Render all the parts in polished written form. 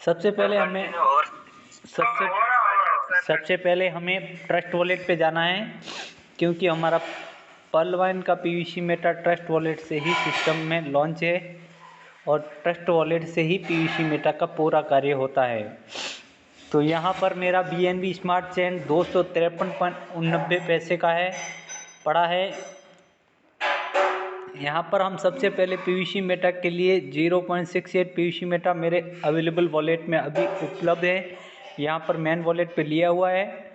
सबसे पहले हमें सबसे सबसे पहले हमें ट्रस्ट वॉलेट पे जाना है, क्योंकि हमारा पर्लवाइन का पीवीसी मेटा ट्रस्ट वॉलेट से ही सिस्टम में लॉन्च है और ट्रस्ट वॉलेट से ही पीवीसी मेटा का पूरा कार्य होता है। तो यहाँ पर मेरा BNB स्मार्ट चेन 253.89 का है पड़ा है। यहाँ पर हम सबसे पहले पीवीसी मेटा के लिए 0.68 पीवीसी मेटा मेरे अवेलेबल वॉलेट में अभी उपलब्ध है, यहाँ पर मेन वॉलेट पे लिया हुआ है।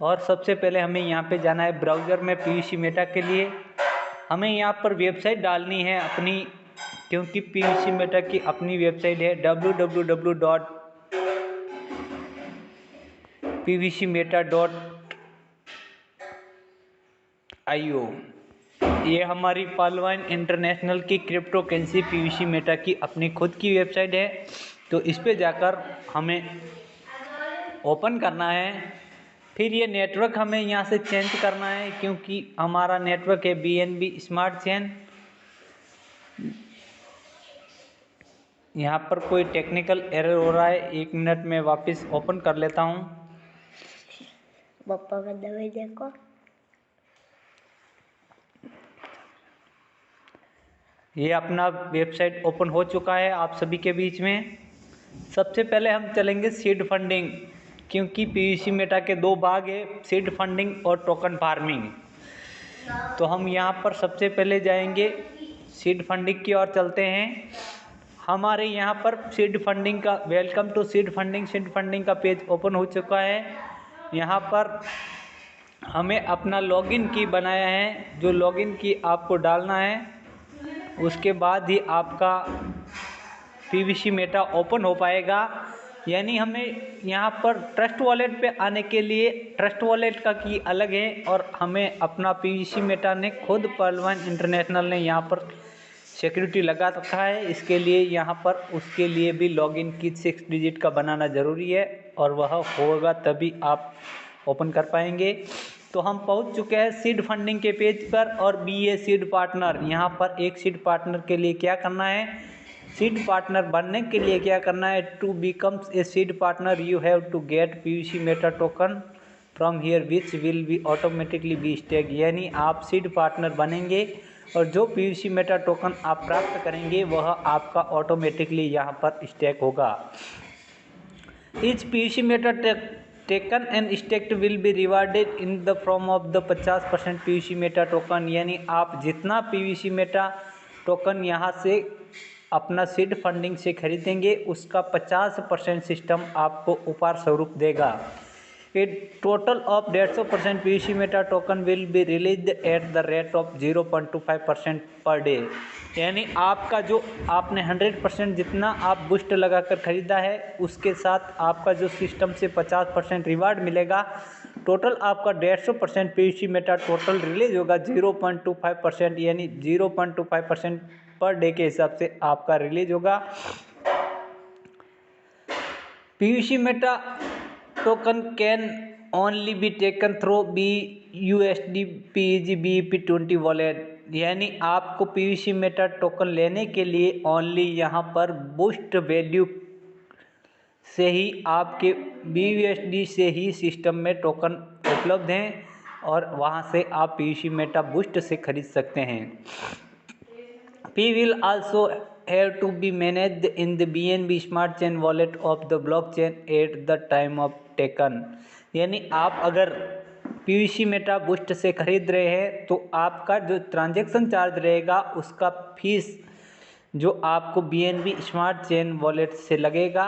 और सबसे पहले हमें यहाँ पे जाना है ब्राउज़र में पीवीसी मेटा के लिए। हमें यहाँ पर वेबसाइट डालनी है अपनी, क्योंकि पीवीसी मेटा की अपनी वेबसाइट है www.pvcmeta.io। ये हमारी पर्लवाइन इंटरनेशनल की क्रिप्टो करेंसी पीवीसी मेटा की अपनी खुद की वेबसाइट है। तो इस पे जाकर हमें ओपन करना है। फिर ये नेटवर्क हमें यहाँ से चेंज करना है, क्योंकि हमारा नेटवर्क है BNB स्मार्ट चेन। यहाँ पर कोई टेक्निकल एरर हो रहा है, 1 मिनट में वापस ओपन कर लेता हूँ। पापा का दवाई देखो। ये अपना वेबसाइट ओपन हो चुका है आप सभी के बीच में। सबसे पहले हम चलेंगे सीड फंडिंग, क्योंकि पीवीसी मेटा के 2 भाग है, सीड फंडिंग और टोकन फार्मिंग। तो हम यहाँ पर सबसे पहले जाएंगे सीड फंडिंग की ओर चलते हैं। हमारे यहाँ पर सीड फंडिंग का वेलकम टू सीड फंडिंग का पेज ओपन हो चुका है। यहाँ पर हमें अपना लॉगिन की बनाया है, जो लॉगिन की आपको डालना है, उसके बाद ही आपका पीवीसी मेटा ओपन हो पाएगा। यानी हमें यहाँ पर ट्रस्ट वॉलेट पे आने के लिए ट्रस्ट वॉलेट का की अलग है, और हमें अपना पीवीसी मेटा ने खुद पर्लवाइन इंटरनेशनल ने यहाँ पर सिक्योरिटी लगा रखा है। इसके लिए यहाँ पर उसके लिए भी लॉगिन की 6 डिजिट का बनाना ज़रूरी है, और वह होगा तभी आप ओपन कर पाएंगे। तो हम पहुँच चुके हैं सीड फंडिंग के पेज पर, और BA सीड पार्टनर। यहाँ पर एक सीड पार्टनर के लिए क्या करना है, सीड पार्टनर बनने के लिए क्या करना है, to becomes a seed partner you have to get PVC meta token from here which will be automatically be stake. यानी आप सीड पार्टनर बनेंगे और जो पीवीसी मेटा टोकन आप प्राप्त करेंगे वह आपका ऑटोमेटिकली यहाँ पर स्टेक होगा। Etch PVC Meta taken and stacked will be rewarded in the form of the 50% PVC meta token. यानी आप जितना पीवीसी मेटा टोकन यहाँ से अपना सीड फंडिंग से खरीदेंगे उसका 50% सिस्टम आपको उपहार स्वरूप देगा। A total of 150% PVC meta token will be release at the rate of 0.25% per day. यानी आपका जो आपने 100% जितना आप बूस्ट लगाकर खरीदा है उसके साथ आपका जो सिस्टम से 50% रिवार्ड मिलेगा। टोटल आपका 150% पीवीसी मेटा टोटल रिलीज होगा 0.25%, यानी 0.25% पर डे के हिसाब से आपका रिलीज होगा। PVC meta token can only be taken through BUSD PEG BEP20 wallet. यानी आपको पीवीसी मेटा टोकन लेने के लिए ओनली यहाँ पर बूस्ट वैल्यू से ही आपके BUSD से ही सिस्टम में टोकन उपलब्ध हैं, और वहाँ से आप पीवीसी मेटा बूस्ट से खरीद सकते हैं। P will also have to be managed in the BNB Smart Chain wallet of the blockchain at the time of taken। यानी आप अगर पीवीसी मेटा बूस्ट से खरीद रहे हैं तो आपका जो ट्रांजैक्शन चार्ज रहेगा उसका फीस जो आपको BNB स्मार्ट चेन वॉलेट से लगेगा।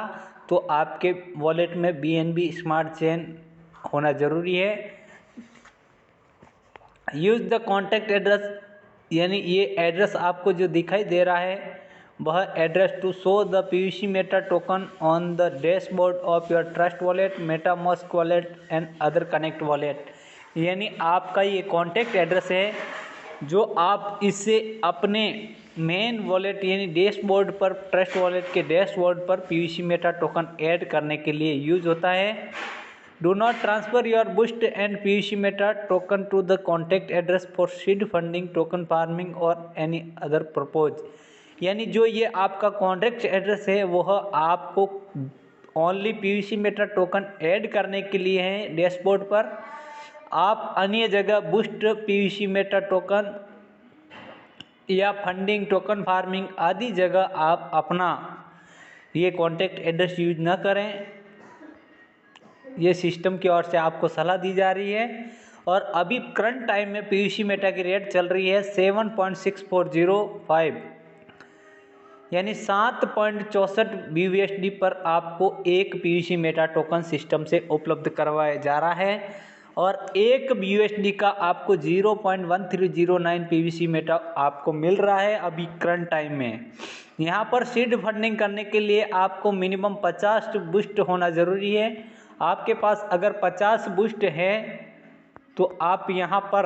तो आपके वॉलेट में BNB स्मार्ट चेन होना ज़रूरी है। यूज़ द कॉन्टैक्ट एड्रेस, यानी ये एड्रेस आपको जो दिखाई दे रहा है वह address to show the PVC meta token on the dashboard of your Trust Wallet, MetaMask wallet and other connect wallet. यानी आपका ये कॉन्टैक्ट एड्रेस है जो आप इससे अपने मेन वॉलेट यानी डैशबोर्ड पर, ट्रस्ट वॉलेट के डैशबोर्ड पर पीवीसी मेटा टोकन ऐड करने के लिए यूज होता है। Do not transfer your boost and PVC Meta token to the contact address for seed funding, token farming or any other purpose। यानी जो ये आपका कॉन्ट्रैक्ट एड्रेस है वह आपको only PVC meta token add करने के लिए है डैशबोर्ड पर। आप अन्य जगह बूस्ट पीवीसी मेटा टोकन या फंडिंग टोकन फार्मिंग आदि जगह आप अपना ये कॉन्टैक्ट एड्रेस यूज ना करें। ये सिस्टम की ओर से आपको सलाह दी जा रही है। और अभी करंट टाइम में पीवीसी मेटा की रेट चल रही है 7.6405 यानी 7.64 BUSD पर आपको एक पीवीसी मेटा टोकन सिस्टम से उपलब्ध करवाया जा रहा है। और एक BUSD का आपको 0.1309 पीवीसी मेटा आपको मिल रहा है अभी करंट टाइम में। यहाँ पर सीड फंडिंग करने के लिए आपको मिनिमम 50 बूस्ट होना ज़रूरी है। आपके पास अगर 50 बूस्ट है तो आप यहाँ पर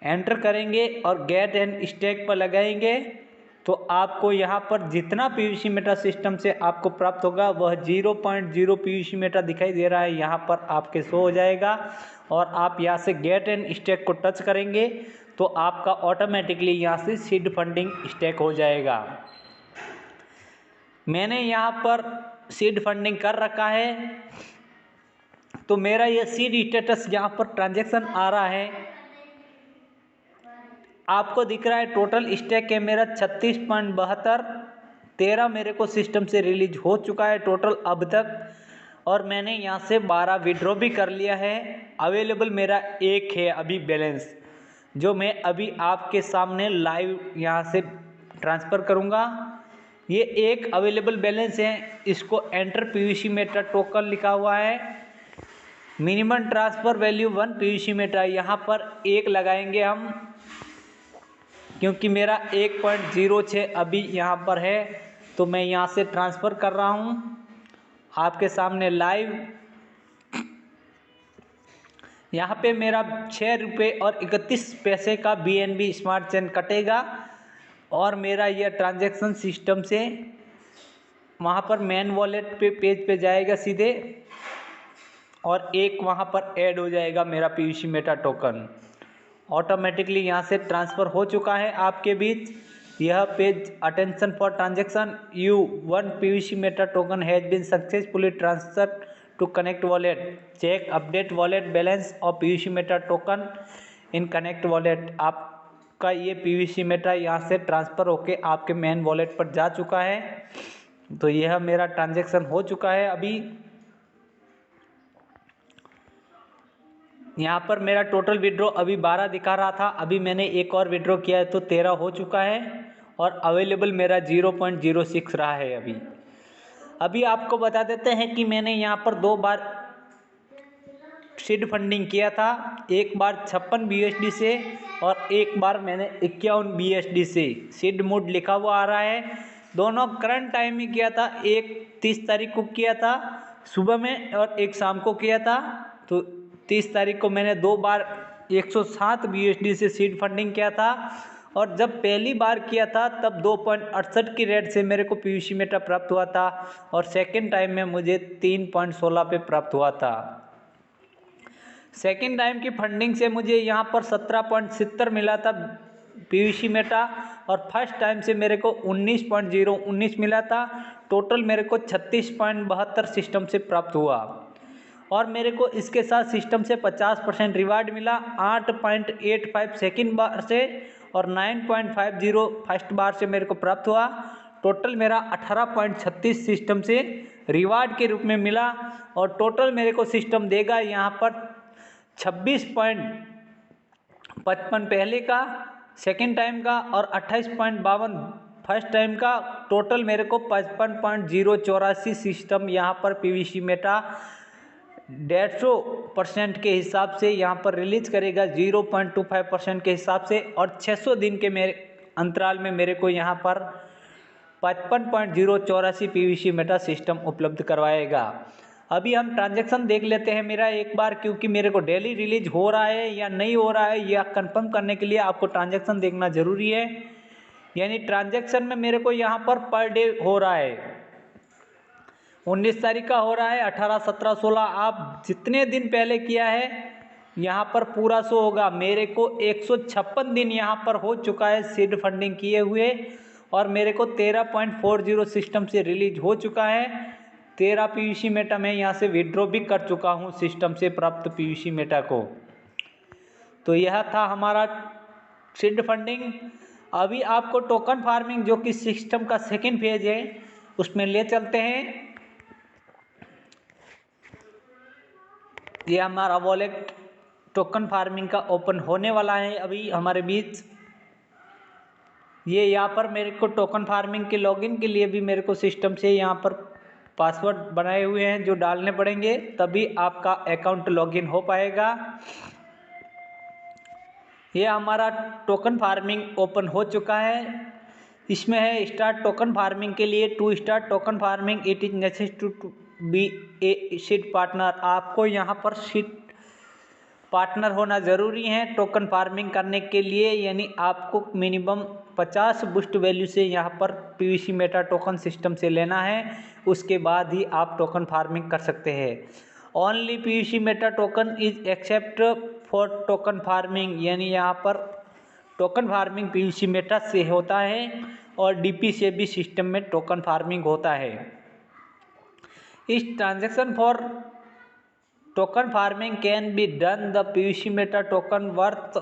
एंटर करेंगे और गेट एंड स्टेक पर लगाएंगे तो आपको यहाँ पर जितना पीवीसी मेटा सिस्टम से आपको प्राप्त होगा वह 0.0 पीवीसी मेटा दिखाई दे रहा है, यहाँ पर आपके शो हो जाएगा। और आप यहाँ से गेट एंड स्टेक को टच करेंगे तो आपका ऑटोमेटिकली यहाँ से सीड फंडिंग स्टेक हो जाएगा। मैंने यहाँ पर सीड फंडिंग कर रखा है तो मेरा ये सीड स्टेटस यहाँ पर ट्रांजैक्शन आ रहा है, आपको दिख रहा है। टोटल स्टेक है मेरा 36.72, 13 मेरे को सिस्टम से रिलीज हो चुका है टोटल अब तक। और मैंने यहाँ से 12 विड्रॉ भी कर लिया है। अवेलेबल मेरा एक है अभी बैलेंस, जो मैं अभी आपके सामने लाइव यहाँ से ट्रांसफ़र करूँगा। ये एक अवेलेबल बैलेंस है, इसको एंटर पीवीसी मेटा टोकन लिखा हुआ है। Minimum transfer value 1 PVC Meta, यहाँ पर एक लगाएंगे हम क्योंकि मेरा 1.06 अभी यहाँ पर है तो मैं यहाँ से ट्रांसफ़र कर रहा हूँ आपके सामने लाइव। यहाँ पे मेरा 6 रुपये और 31 पैसे का BNB स्मार्ट चेन कटेगा और मेरा यह ट्रांजैक्शन सिस्टम से वहाँ पर मेन वॉलेट पे पेज पे जाएगा सीधे और एक वहाँ पर ऐड हो जाएगा मेरा पीवीसी मेटा टोकन। ऑटोमेटिकली यहाँ से ट्रांसफ़र हो चुका है आपके बीच। यह page attention for transaction you 1 PVC meta token has been successfully transfer to connect wallet, check update wallet balance और PVC meta token in connect wallet. आपका ये पीवीसी मेटा यहाँ से ट्रांसफ़र होके आपके मेन वॉलेट पर जा चुका है। तो यह मेरा ट्रांजैक्शन हो चुका है अभी। यहाँ पर मेरा टोटल विड्रॉ अभी 12 दिखा रहा था, अभी मैंने एक और विड्रॉ किया है तो 13 हो चुका है और अवेलेबल मेरा 0.06 रहा है अभी आपको बता देते हैं कि मैंने यहाँ पर 2 बार सीड फंडिंग किया था, एक बार 56 BUSD से और एक बार मैंने 51 BUSD से। सीड मोड लिखा हुआ आ रहा है, दोनों करंट टाइम में किया था। एक 30 तारीख को किया था सुबह में और एक शाम को किया था। तो 30 तारीख को मैंने 2 बार 107 BUSD से सीड फंडिंग किया था और जब पहली बार किया था तब 2.68 की रेट से मेरे को पीवीसी मेटा प्राप्त हुआ था और सेकेंड टाइम में मुझे 3.16 पे प्राप्त हुआ था। सेकेंड टाइम की फंडिंग से मुझे यहाँ पर 17.70 मिला था पीवीसी मेटा और फर्स्ट टाइम से मेरे को 19.019 मिला था। टोटल मेरे को 36.72 सिस्टम से प्राप्त हुआ और मेरे को इसके साथ सिस्टम से 50% रिवार्ड मिला 8.85 सेकेंड बार से और 9.50 फर्स्ट बार से मेरे को प्राप्त हुआ। टोटल मेरा 18.36 सिस्टम से रिवार्ड के रूप में मिला और टोटल मेरे को सिस्टम देगा यहाँ पर 26.55 पहले का सेकेंड टाइम का और 28.52 फर्स्ट टाइम का। टोटल मेरे को 55.084 सिस्टम यहाँ पर पीवीसी मेटा 150% के हिसाब से यहाँ पर रिलीज करेगा 0.25% के हिसाब से और 600 दिन के मेरे अंतराल में मेरे को यहाँ पर 55.084 पीवीसी मेटा सिस्टम उपलब्ध करवाएगा। अभी हम ट्रांजैक्शन देख लेते हैं मेरा एक बार, क्योंकि मेरे को डेली रिलीज हो रहा है या नहीं हो रहा है या कंफर्म करने के लिए आपको ट्रांजैक्शन देखना ज़रूरी है। यानी ट्रांजैक्शन में मेरे को यहाँ पर डे हो रहा है 19 तारीख का हो रहा है, 18, 17, 16 आप जितने दिन पहले किया है यहाँ पर पूरा शो होगा। मेरे को 156 दिन यहाँ पर हो चुका है सीड फंडिंग किए हुए, और मेरे को 13.40 सिस्टम से रिलीज हो चुका है। 13 पीवीसी मेटा मैं यहाँ से विड्रॉ भी कर चुका हूँ सिस्टम से प्राप्त पीवीसी मेटा को। तो यह था हमारा सीड फंडिंग। अभी आपको टोकन फार्मिंग जो कि सिस्टम का सेकेंड फेज है उसमें ले चलते हैं। ये हमारा वॉलेट टोकन फार्मिंग का ओपन होने वाला है अभी हमारे बीच। ये यहाँ पर मेरे को टोकन फार्मिंग के लॉगिन के लिए भी मेरे को सिस्टम से यहाँ पर पासवर्ड बनाए हुए हैं जो डालने पड़ेंगे, तभी आपका अकाउंट लॉगिन हो पाएगा। ये हमारा टोकन फार्मिंग ओपन हो चुका है। इसमें है स्टार्ट टोकन फार्मिंग के लिए, to start token farming it is necessary to be a seed partner. आपको यहाँ पर सीड पार्टनर होना ज़रूरी है टोकन फार्मिंग करने के लिए, यानी आपको मिनिमम 50 बूस्ट वैल्यू से यहाँ पर पीवीसी मेटा टोकन सिस्टम से लेना है, उसके बाद ही आप टोकन फार्मिंग कर सकते हैं। Only PVC meta token is except for token farming, यानी यहाँ पर टोकन फार्मिंग पीवीसी मेटा से होता है और डीपी से भी सिस्टम में टोकन फार्मिंग होता है। इस transaction for token farming can be done the PVC meta token worth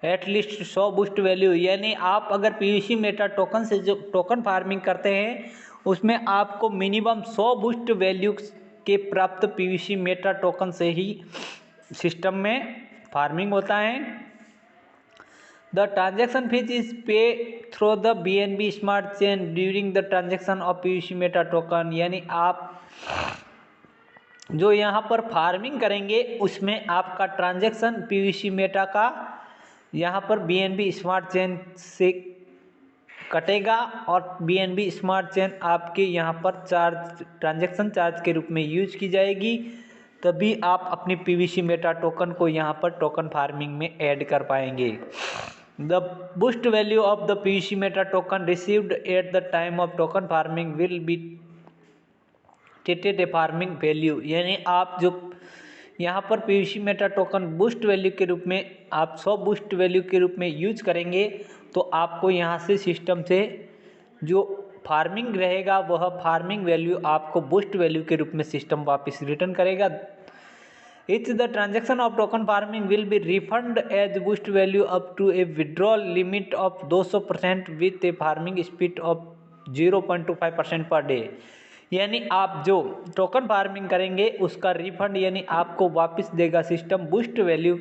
at least 100 boost value, यानी आप अगर पीवीसी मेटा टोकन से जो टोकन फार्मिंग करते हैं उसमें आपको मिनिमम 100 बूस्ट वैल्यू के प्राप्त पीवीसी मेटा टोकन से ही सिस्टम में फार्मिंग होता है। द ट्रांजेक्शन फीस इज पे through the BNB smart chain during the transaction of PVC meta token, यानी आप जो यहाँ पर फार्मिंग करेंगे उसमें आपका ट्रांजैक्शन पीवीसी मेटा का यहाँ पर BNB स्मार्ट चेन से कटेगा, और BNB स्मार्ट चेन आपके यहाँ पर चार्ज ट्रांजैक्शन चार्ज के रूप में यूज की जाएगी, तभी आप अपनी पीवीसी मेटा टोकन को यहाँ पर टोकन फार्मिंग में ऐड कर पाएंगे। The boost value of the PVC meta token received at the time of token farming will be treated A farming value, यानी आप जो यहाँ पर PVC meta token boost value के रूप में आप 100 बूस्ट वैल्यू के रूप में यूज करेंगे तो आपको यहाँ से सिस्टम से जो फार्मिंग रहेगा वह फार्मिंग वैल्यू आपको बूस्ट वैल्यू के रूप में सिस्टम वापस रिटर्न करेगा। Each the transaction of token farming will be refund as boost value up to a withdrawal limit of 200% with a farming speed of 0.25% per day, यानी आप जो token farming करेंगे उसका रिफंड यानी आपको वापस देगा सिस्टम बूस्ट वैल्यू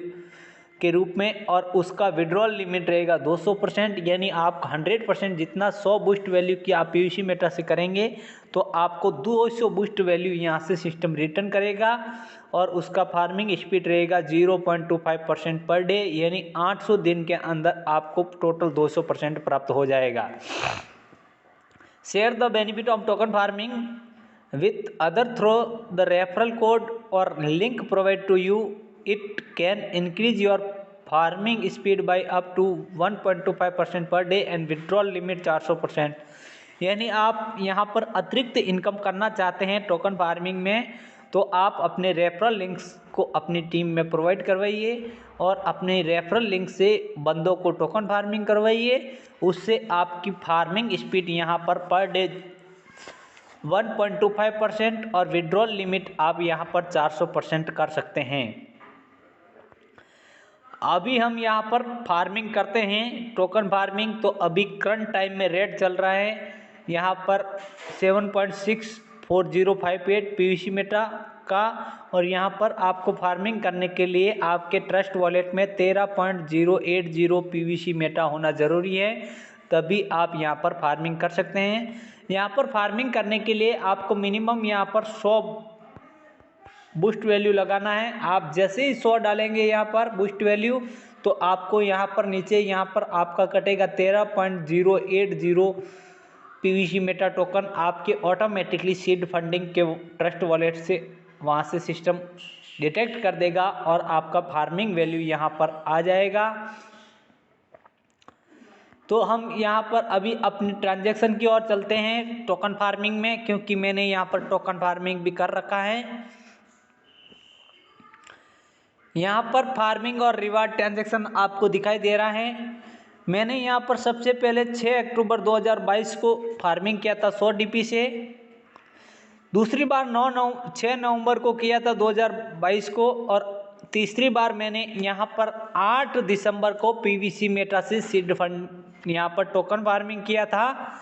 के रूप में, और उसका विड्रॉल लिमिट रहेगा 200%, यानी आप 100% जितना 100 बूस्ट वैल्यू की आप पीवीसी मेटा से करेंगे तो आपको 200 बूस्ट वैल्यू यहाँ से सिस्टम रिटर्न करेगा, और उसका फार्मिंग स्पीड रहेगा 0.25% पर डे, यानी 800 दिन के अंदर आपको टोटल 200% प्राप्त हो जाएगा। Share the benefit of token farming with other through the referral code or link provided to you. It can increase your farming speed by up to 1.25% per day and withdrawal limit 400%, यानी आप यहाँ पर अतिरिक्त income करना चाहते हैं token farming में तो आप अपने रेफरल लिंक्स को अपनी टीम में प्रोवाइड करवाइए और अपने रेफरल लिंक से बंदों को टोकन फार्मिंग करवाइए, उससे आपकी फार्मिंग स्पीड यहाँ पर डे 1.25% और विड्रॉल लिमिट आप यहाँ पर 400% कर सकते हैं। अभी हम यहाँ पर फार्मिंग करते हैं टोकन फार्मिंग, तो अभी करंट टाइम में रेट चल रहा है यहाँ पर 7.64058 पीवीसी मेटा का, और यहाँ पर आपको फार्मिंग करने के लिए आपके ट्रस्ट वॉलेट में 13.080 पीवीसी मेटा होना ज़रूरी है, तभी आप यहाँ पर फार्मिंग कर सकते हैं। यहाँ पर फार्मिंग करने के लिए आपको मिनिमम यहाँ पर 100 बूस्ट वैल्यू लगाना है। आप जैसे ही 100 डालेंगे यहाँ पर बूस्ट वैल्यू तो आपको यहाँ पर नीचे यहाँ पर आपका कटेगा 13.080 पीवीसी मेटा टोकन आपके ऑटोमेटिकली सीड फंडिंग के ट्रस्ट वॉलेट से वहाँ से सिस्टम डिटेक्ट कर देगा और आपका फार्मिंग वैल्यू यहाँ पर आ जाएगा। तो हम यहाँ पर अभी अपनी ट्रांजैक्शन की ओर चलते हैं टोकन फार्मिंग में, क्योंकि मैंने यहाँ पर टोकन फार्मिंग भी कर रखा है। यहाँ पर फार्मिंग और रिवार्ड ट्रांजैक्शन आपको दिखाई दे रहा है। मैंने यहाँ पर सबसे पहले 6 अक्टूबर 2022 को फार्मिंग किया था 100 डीपी से। दूसरी बार 6 नवंबर को किया था 2022 को। और तीसरी बार मैंने यहाँ पर 8 दिसंबर को पीवीसी मेटा से सीड फंड यहाँ पर टोकन फार्मिंग किया था।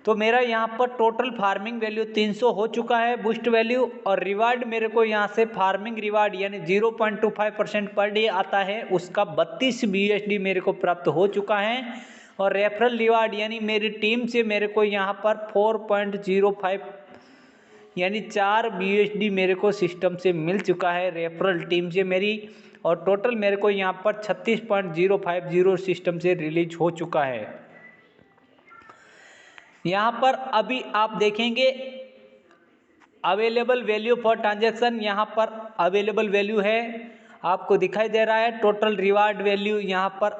तो मेरा यहाँ पर टोटल फार्मिंग वैल्यू 300 हो चुका है बूस्ट वैल्यू। और रिवार्ड मेरे को यहाँ से फार्मिंग रिवार्ड यानी 0.25% पर डे आता है, उसका 32 BUSD मेरे को प्राप्त हो चुका है। और रेफरल रिवार्ड यानी मेरी टीम से मेरे को यहाँ पर 4.05 यानी 4 BUSD मेरे को सिस्टम से मिल चुका है रेफरल टीम से मेरी। और टोटल मेरे को यहाँ पर 36.050 सिस्टम से रिलीज हो चुका है। यहाँ पर अभी आप देखेंगे अवेलेबल वैल्यू फॉर ट्रांजैक्शन, यहाँ पर अवेलेबल वैल्यू है आपको दिखाई दे रहा है। टोटल रिवार्ड वैल्यू यहाँ पर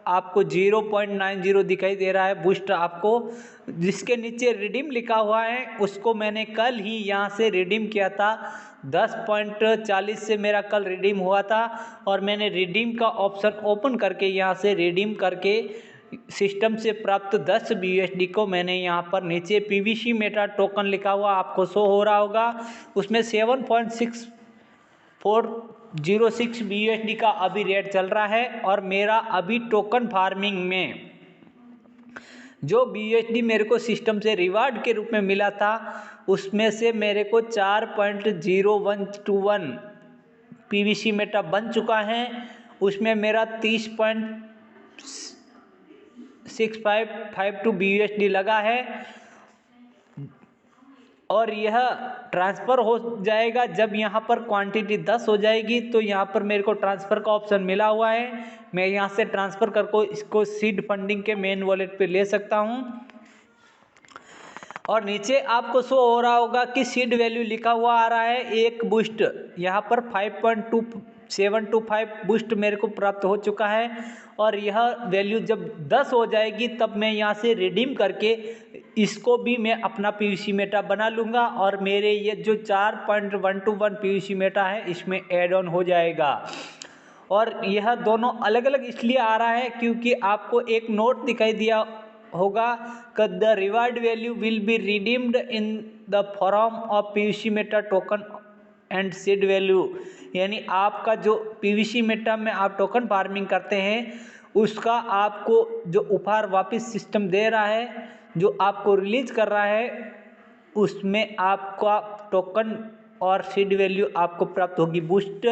आपको 0.90 दिखाई दे रहा है बूस्ट आपको। जिसके नीचे रिडीम लिखा हुआ है उसको मैंने कल ही यहाँ से रिडीम किया था। 10.40 से मेरा कल रिडीम हुआ था। और मैंने रिडीम का ऑप्शन ओपन करके यहाँ से रिडीम करके सिस्टम से प्राप्त 10 BUSD को मैंने यहाँ पर नीचे पीवीसी मेटा टोकन लिखा हुआ आपको शो हो रहा होगा, उसमें 7.6406 BUSD का अभी रेट चल रहा है। और मेरा अभी टोकन फार्मिंग में जो BUSD मेरे को सिस्टम से रिवार्ड के रूप में मिला था उसमें से मेरे को 4.0121 पीवीसी मेटा बन चुका है। उसमें मेरा 30.6552 BUSD लगा है। और यह ट्रांसफ़र हो जाएगा जब यहाँ पर क्वांटिटी 10 हो जाएगी। तो यहाँ पर मेरे को ट्रांसफ़र का ऑप्शन मिला हुआ है, मैं यहाँ से ट्रांसफ़र करके इसको सीड फंडिंग के मेन वॉलेट पे ले सकता हूँ। और नीचे आपको शो हो रहा होगा कि सीड वैल्यू लिखा हुआ आ रहा है एक बूस्ट, यहाँ पर 5.2725 बूस्ट मेरे को प्राप्त हो चुका है। और यह वैल्यू जब 10 हो जाएगी तब मैं यहाँ से रिडीम करके इसको भी मैं अपना पीवीसी मेटा बना लूँगा। और मेरे ये जो 4.121 पीवीसी मेटा है इसमें ऐड ऑन हो जाएगा। और यह दोनों अलग अलग इसलिए आ रहा है क्योंकि आपको एक नोट दिखाई दिया होगा कि the reward value will be redeemed in the form of PVC meta token and seed value. यानी आपका जो पीवीसी मेटा में आप टोकन फार्मिंग करते हैं उसका आपको जो उपहार वापस सिस्टम दे रहा है, जो आपको रिलीज कर रहा है, उसमें आपका टोकन और सीड वैल्यू आपको प्राप्त होगी boost.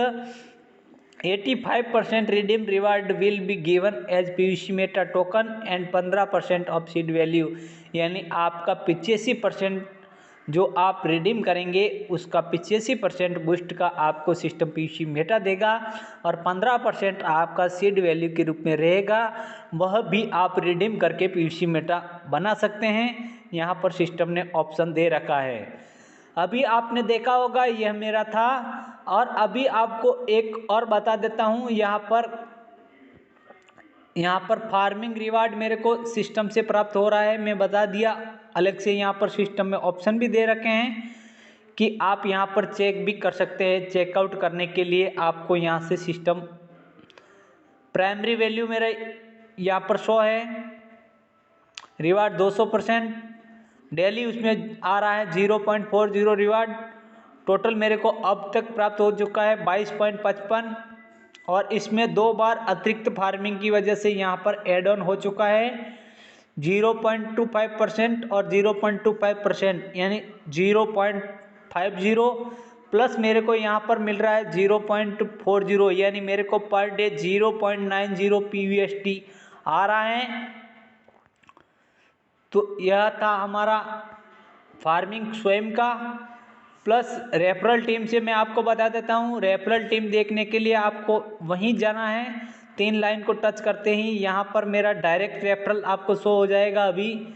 85% redeem reward will be given as PVC meta token and 15% of seed value. यानी आपका 85% जो आप रिडीम करेंगे उसका 85% बूस्ट का आपको सिस्टम पीवीसी मेटा देगा। और 15% आपका सीड वैल्यू के रूप में रहेगा, वह भी आप रिडीम करके पीवीसी मेटा बना सकते हैं। यहाँ पर सिस्टम ने ऑप्शन दे रखा है। अभी आपने देखा होगा यह मेरा था। और अभी आपको एक और बता देता हूँ, यहाँ पर फार्मिंग रिवार्ड मेरे को सिस्टम से प्राप्त हो रहा है, मैं बता दिया। अलग से यहाँ पर सिस्टम में ऑप्शन भी दे रखे हैं कि आप यहाँ पर चेक भी कर सकते हैं। चेकआउट करने के लिए आपको यहाँ से सिस्टम प्राइमरी वैल्यू मेरा यहाँ पर शो है, रिवार्ड 200% डेली उसमें आ रहा है 0.40 रिवार्ड। टोटल मेरे को अब तक प्राप्त हो चुका है 22.55। और इसमें 2 बार अतिरिक्त फार्मिंग की वजह से यहाँ पर एड ऑन हो चुका है 0.25% और 0.25% यानी 0.50 प्लस मेरे को यहाँ पर मिल रहा है 0.40 यानी मेरे को पर डे 0.90 PUSD आ रहा है। तो यह था हमारा फार्मिंग स्वयं का। प्लस रेफरल टीम से मैं आपको बता देता हूँ, रेफरल टीम देखने के लिए आपको वहीं जाना है। 3 लाइन को टच करते ही यहाँ पर मेरा डायरेक्ट रेफरल आपको शो हो जाएगा। अभी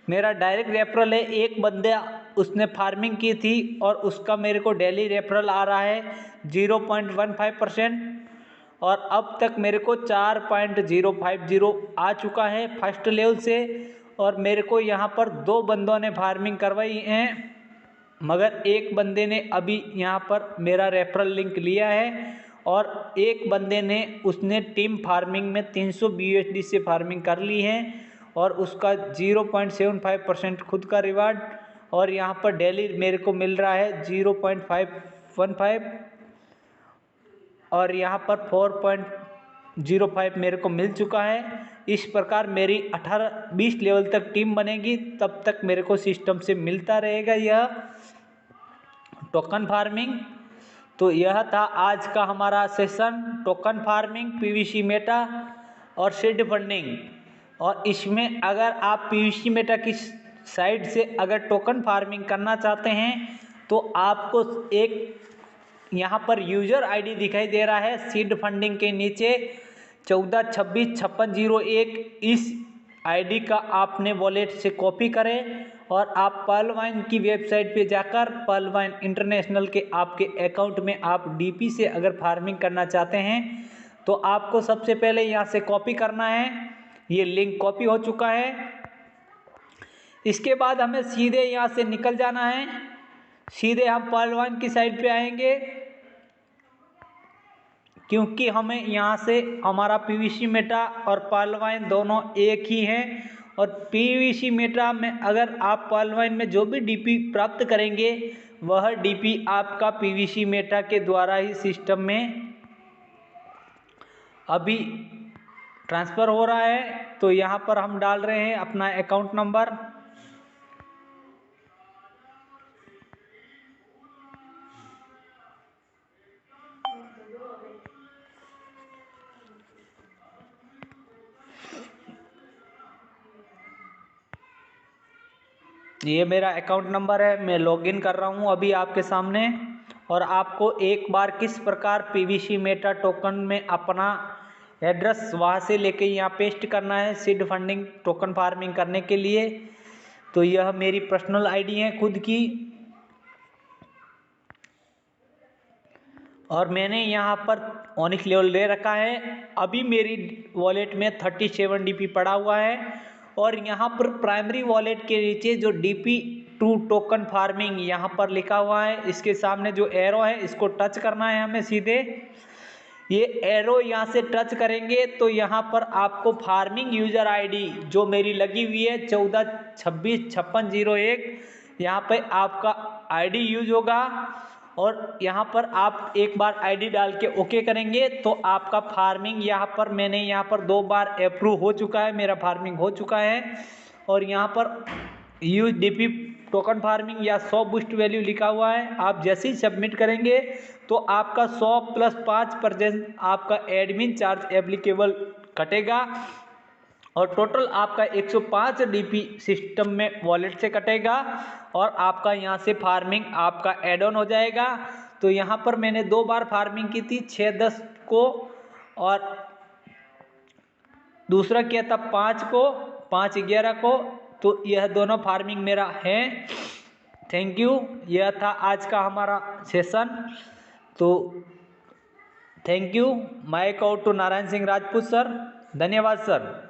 मेरा डायरेक्ट रेफरल है, एक बंदा उसने फार्मिंग की थी और उसका मेरे को डेली रेफरल आ रहा है 0.15%। और अब तक मेरे को 4.050 आ चुका है फर्स्ट लेवल से। और मेरे को यहाँ पर 2 बंदों ने फार्मिंग करवाई हैं, मगर एक बंदे ने अभी यहाँ पर मेरा रेफरल लिंक लिया है और एक बंदे ने उसने टीम फार्मिंग में 300 BUSD से फार्मिंग कर ली है और उसका 0.75% खुद का रिवार्ड, और यहाँ पर डेली मेरे को मिल रहा है 0.515 और यहाँ पर 4.05 मेरे को मिल चुका है। इस प्रकार मेरी 18-20 लेवल तक टीम बनेगी, तब तक मेरे को सिस्टम से मिलता रहेगा यह टोकन फार्मिंग। तो यह था आज का हमारा session, token farming, PVC Meta और सीड फंडिंग। और इसमें अगर आप PVC मेटा की साइड से अगर टोकन फार्मिंग करना चाहते हैं तो आपको एक यहाँ पर यूजर आईडी दिखाई दे रहा है सीड फंडिंग के नीचे 14265601। इस आईडी का आपने वॉलेट से कॉपी करें और आप पर्ल वाइन की वेबसाइट पे जाकर पर्ल वाइन इंटरनेशनल के आपके अकाउंट में आप DP से अगर फार्मिंग करना चाहते हैं तो आपको सबसे पहले यहाँ से कॉपी करना है। ये लिंक कॉपी हो चुका है। इसके बाद हमें सीधे यहाँ से निकल जाना है, सीधे हम पर्ल वाइन की साइड पे आएंगे, क्योंकि हमें यहाँ से हमारा PVC मेटा और पर्ल वाइन दोनों एक ही हैं। और PVC मेटा में अगर आप पर्ल वाइन में जो भी DP प्राप्त करेंगे वह DP आपका PVC मेटा के द्वारा ही सिस्टम में अभी ट्रांसफ़र हो रहा है। तो यहाँ पर हम डाल रहे हैं अपना अकाउंट नंबर, ये मेरा अकाउंट नंबर है। मैं लॉगिन कर रहा हूँ अभी आपके सामने। और आपको एक बार किस प्रकार PVC मेटा टोकन में अपना एड्रेस वहाँ से लेके यहाँ पेस्ट करना है सीड फंडिंग टोकन फार्मिंग करने के लिए। तो यह मेरी पर्सनल आईडी है खुद की, और मैंने यहाँ पर ओनिक्स लेवल ले रखा है। अभी मेरी वॉलेट में 37 DP पड़ा हुआ है। और यहाँ पर प्राइमरी वॉलेट के नीचे जो DP2 टोकन फार्मिंग यहाँ पर लिखा हुआ है, इसके सामने जो एरो है इसको टच करना है हमें सीधे। ये एरो यहाँ से टच करेंगे तो यहाँ पर आपको फार्मिंग यूजर आईडी जो मेरी लगी हुई है 14265601, यहाँ पे आपका आईडी यूज होगा। और यहाँ पर आप एक बार आईडी डाल के ओके करेंगे तो आपका फार्मिंग यहाँ पर मैंने यहाँ पर 2 बार अप्रूव हो चुका है, मेरा फार्मिंग हो चुका है। और यहाँ पर यूज DP टोकन फार्मिंग या 100 बूस्ट वैल्यू लिखा हुआ है। आप जैसे ही सबमिट करेंगे तो आपका 100 + 5% आपका एडमिन चार्ज एप्लीकेबल कटेगा और टोटल आपका 105 DP सिस्टम में वॉलेट से कटेगा और आपका यहाँ से फार्मिंग आपका एड ऑन हो जाएगा। तो यहाँ पर मैंने 2 बार फार्मिंग की थी, 6-10 को और दूसरा किया था 5 को, 5-11 को। तो यह दोनों फार्मिंग मेरा है। Thank you. यह था आज का हमारा सेशन। तो thank you. Mic out to Narayan Singh Rajput sir. धन्यवाद सर।